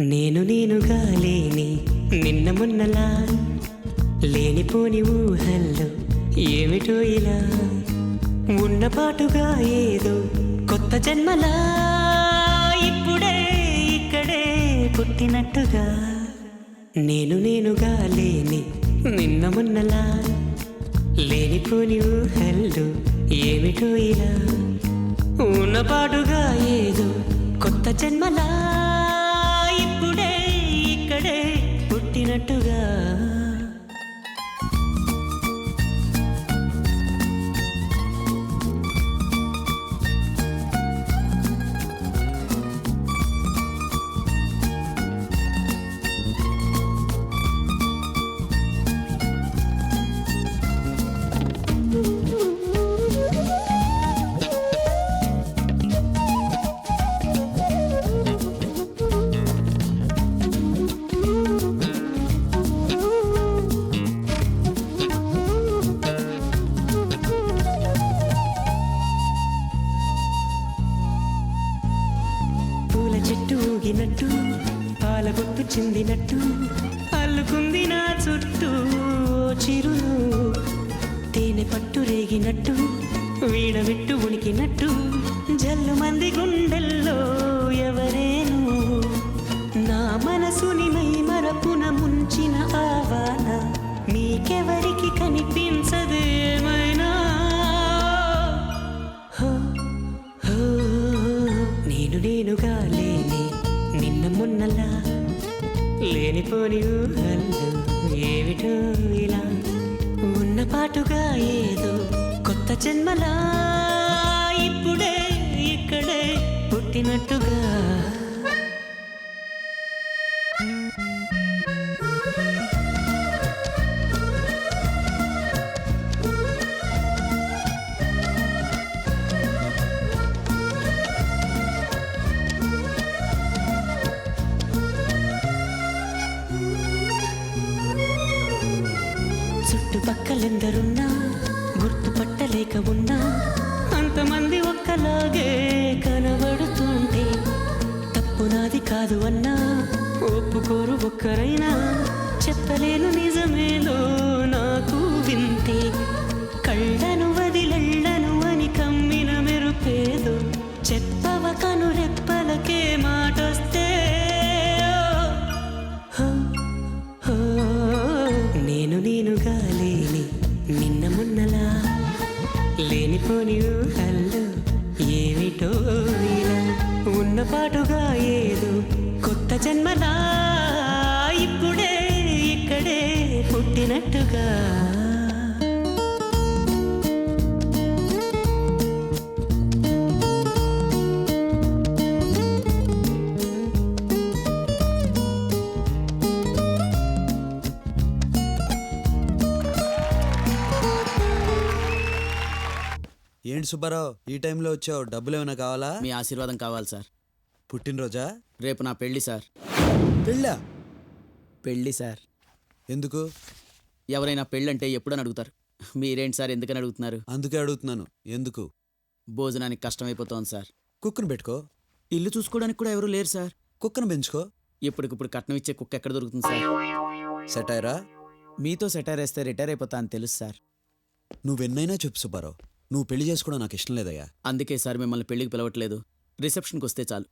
నేనుగా లేని నిన్న మొన్నలా లేనిపోని ఊహల్లో ఏమిటో ఇలా ఉన్నపాటుగా ఏదో కొత్త జన్మలా ఇప్పుడే ఇక్కడే పుట్టినట్టుగా నేనుగా లేని నిన్న మొన్నలా లేనిపోని ఊహల్లో ఏమిటో ఇలా ఉన్నపాటుగా ఏదో కొత్త జన్మలా ఇప్పుడే ఇక్కడే పుట్టినట్టుగా చెట్టు ఊగినట్టు పాలగొట్టు చిందినట్టు అల్లుకుంది నా చుట్టూ చిరును తేనె పట్టు రేగినట్టు వీడబెట్టు ఉనికినట్టు జల్లు మంది గుండెల్లో ఎవరేను నా మనసుని మై మరపున ముంచిన ఆవాన మీకెవరికి కనిపించదు ఏమైనా నేనుగా లేని నిన్న మొన్నలా లేనిపోని ఊహల్లో ఏమిటో ఇలా ఉన్నపాటుగా ఏదో కొత్త జన్మలా ఇప్పుడే ఇక్కడే పుట్టినట్టుగా చుట్టుపక్కలెందరున్నా గుర్తుపట్టలేక ఉన్నా అంతమంది ఒక్కలాగే కనబడుతుంటే తప్పు నాది కాదు అన్నా ఒప్పుకోరు ఒక్కరైనా చెప్పలేను నిజమేదో నాకు వింతే కళ్ళను వదిలెళ్ళను అని కమ్మిన మెరుపేదో చెప్పవ కను రెప్పలకే మాటొస్తే నేనుగా లేని నిన్న మొన్నలా లేనిపోని ఊహల్లో ఏమిటో ఇలా ఉన్నపాటుగా ఏదో కొత్త జన్మలా ఇప్పుడే ఇక్కడే పుట్టినట్టుగా ఏంటి సుబ్బారావు ఈ టైంలో వచ్చావు? డబ్బులు ఏమైనా కావాలా? మీ ఆశీర్వాదం కావాలి సార్. పుట్టినరోజా? రేపు నా పెళ్ళి సార్. పెళ్ళా? పెళ్ళి సార్. ఎందుకు? ఎవరైనా పెళ్ళంటే ఎప్పుడని అడుగుతారు, మీరేంటి సార్ ఎందుకని అడుగుతున్నారు? అందుకే అడుగుతున్నాను. ఎందుకు? భోజనానికి కష్టమైపోతోంది సార్. కుక్కను పెట్టుకో. ఇల్లు చూసుకోవడానికి కూడా ఎవరూ లేరు సార్. కుక్కను పెంచుకో. ఇప్పటికిప్పుడు కట్నం ఇచ్చే కుక్క ఎక్కడ దొరుకుతుంది సార్? సెటైరా? మీతో సెటైర్ వేస్తే రిటైర్ అయిపోతా అని తెలుసు సార్. నువ్వెన్నైనా చెప్పు సుబ్బారావు, నువ్వు పెళ్లి చేసుకోవడం నాకు ఇష్టం లేదయ్యా. అందుకే సార్ మిమ్మల్ని పెళ్ళికి పిలవట్లేదు. రిసెప్షన్కి వస్తే చాలు.